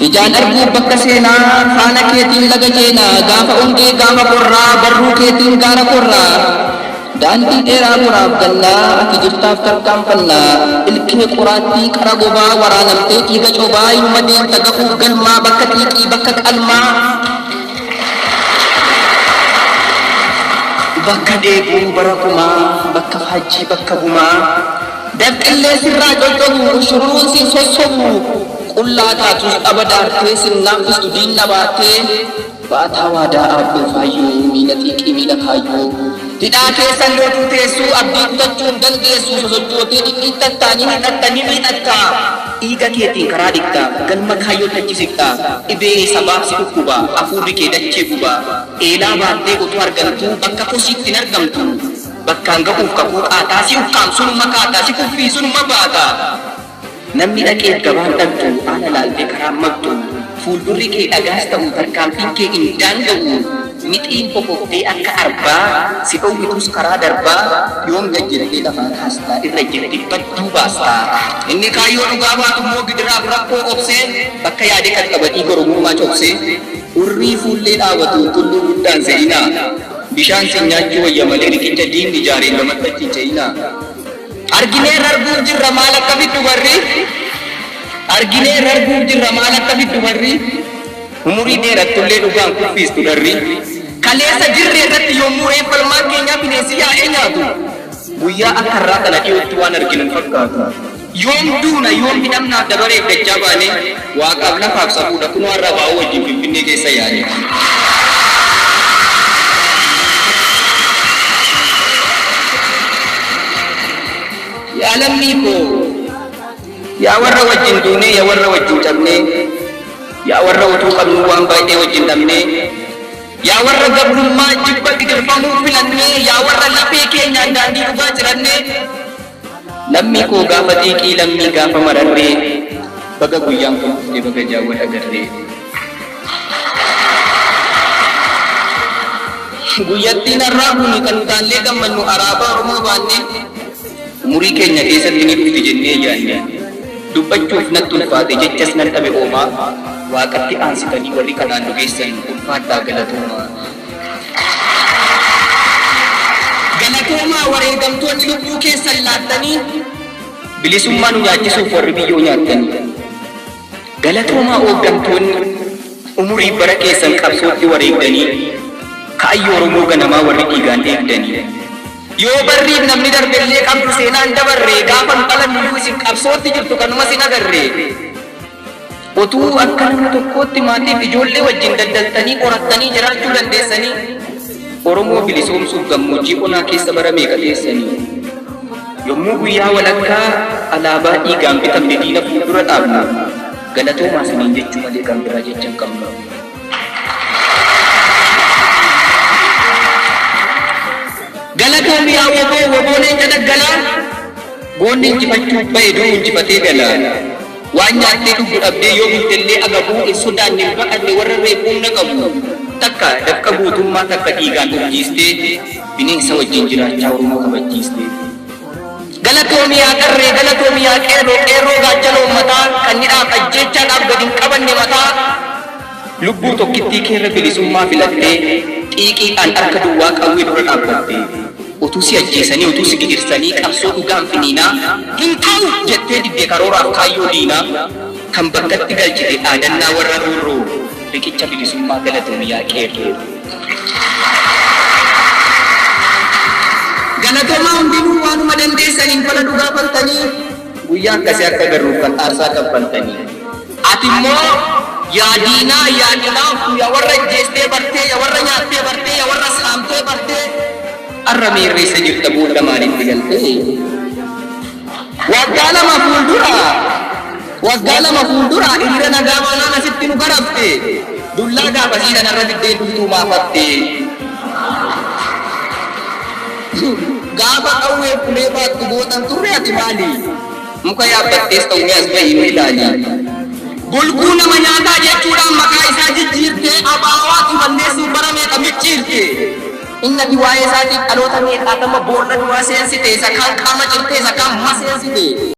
ijaan arguu bakka seenaa faana keetiin laga jeenaa gaafa ongee gaafa qorraa barruu keetiin gaara qorraa daandii dheeraa qoraaf gannaa ati jirtaaf tarkaanfannaa ilkee qoraattii qara gobaa waraanamtee dhiiga cobaa ilma deemta gahuuf galmaa bakka xiiqii bakka qalmaa bakka deebuu bara kumaa bakka faajjii bakka gumaa dabqillee sirraa coccobu shuruun siin sossobu qullaa taatus abadaartee sinnaafistu diinna baatee baataa waadaa aabboo faayyoo miila xiiqii miila kaayyoo hidhaa keessan lootuu teessuu abdii kutachuun dandeessu sosochootee dhidhiittattaanii hidhattanii miidhattaa dhiiga keetiin karaa dhiqxaa galma kaayyoo tachisiqxaa dhibee sabaaf si dhukkubaa hafuurri kee dachee gubaa eelaa baattee utuu argamtuu bakka kosiitti hin argamtu bakkaan ga'uuf kakuu qaataa si ukkaamsunuma kaataa si kuffiisunuma baataa namni dhaqeef gabaan dhabdu haala laaltee karaa maqtu fuuldurri kee dhagaas ta'u tarkaanfiin kee hin daanga'u mixiin fofoftee akka arbaa si dhowwitus karaa darbaa yoom gajjettee lafaa kaastaa irra jirti badduu baastaa inni kaayyoo dhugaa baatu immoo gidiraaf rakkoo obsee bakka yaade kan qabatii goromummaa cobsee urrii fuullee dhaabatu tulluu guddaan se'inaa bishaan si nyaachuu wayya malee riqicha diinni ijaareen lamatti hin ce'inaa arginee rarguuf jirra maal akka fiddu barri arginee rarguuf jirra maal akka fiddu barri umurii dheerattullee dhugaan kuffiistu darri kaleessa jirree irratti yommuu eebbalmaan keenyaa bineensi yaa'ee nyaatu guyyaa akka irraa kana dhiyootti waan arginu hin fakkaatu yoom duuna yoom hidhamnaaf dabareef dachaa baane waaqaaf lafaaf safuudha kunoo har'a baa'uu wajjin finfinnee keessa yaa'e yaa lammii koo yaa warra wajjin duunee yaa warra wajjin cabnee yaa warra utuu qabnu waan baay'ee wajjin dhabnee yaa warra gabrummaa jibba gidirfamuu filannee yaa warra lafee keenyaan daandii dhugaa jirannee lammii koo gaafa xiiqii lammii gaafa mararree baga guyyaan kun dhuftee baga jaawwat agarree guyyattiin har'aa kuni kan utaallee gammannu araabaa oromoo baannee umurii keenya keessatti ni dhufti jennee yaanne dubbachuuf natti ulfaate jechas nan dhabe oomaa waaqatti aansitanii warri kanaan dhugeessan ulfaadhaa galatoomaa galatoomaa wareegamtoonni lubbuu keessan laattanii bilisummaa nu nyaachisuuf warri biyyoo nyaattanii galatoomaa hooggantoonni umurii bara keessan qabsootti wareegdanii kaayyoo oromoo ganamaa warri dhiigaan eegdanii yoo barriif namni darbellee qabdu seenaan dabarree gaafan qalannu isin qabsootti jirtu kanuma sin agarree otuu akka nama tokkootti maatiif ijoollee wajjin daldaltanii qorattanii jiraachuu dandeessanii oromoo bilisoomsuuf gammoojjii onaa keessa bara meeqa teessanii yommuu guyyaa walakkaa alaabaa dhiigaan bitamne diina fuuldura dhaabna galatoomaa siniin jechuu malee kan biraa jecha hin qabnu galatoomi yaa woboo wobooleen jadaggalaa goonni injifachuuf bahe duu injifatee galaa waan nyaattee dhugdu dhabdee yoo bultellee agabuu hin sodaanne hin baqanne warra reebuumna qabu takka dafqa guutummaa takka dhiigaan dhugjiistee bineensa wajjin jiraachaa oromoo kabachiistee galatoomi yaa qarree galatoomi yaa qeerroo gaachana uummataa kan hidhaaf ajjeechaadhaaf gad hin qabanne mataa lubbuu tokkittii keerra bilisummaa filattee xiiqiidhaan harka duwwaa qawwee dura dhaabbattee utuu si ajjeesanii utuu si gidirsanii qabsoo dhugaan finiinaa hin ta'u jettee diddee karooraaf kaayyoo diinaa kan bakkatti galchite dhaadannaa warra roorroo riqicha bilisummaa galatoomi yaa qeerroo galatoomaa hundinuu waanuma dandeessaniin fala dhugaa faltanii guyyaa akkasii akka garruuf kan aarsaa kaffaltanii ati immoo yaa diinaa yaa dhinaaftu yaa warra ajjeestee bartee yaa warra nyaattee bartee yaa warra saamtee bartee arra meerreessa jirta booda maalitti galtee waggaa lama fuuldura hiriira nagaa maanaan asitti nu garafte dullaa gaafa siidhan arra diddee dultuu maafatte gaafa qawwee fulee baattu boodan turre ati maali muka yaabbattees ta'uu as bahii nu ilaali bulguu nama nyaataa jechuudhaan maqaa isaa jijjiirtee abaawaatu balleessuuf bara meeqa micciirte inni ati waa'ee isaatiif dhaloota meeqaatama boolla du'aa seensite isa kaan qaama cirte isa kaan ma seensite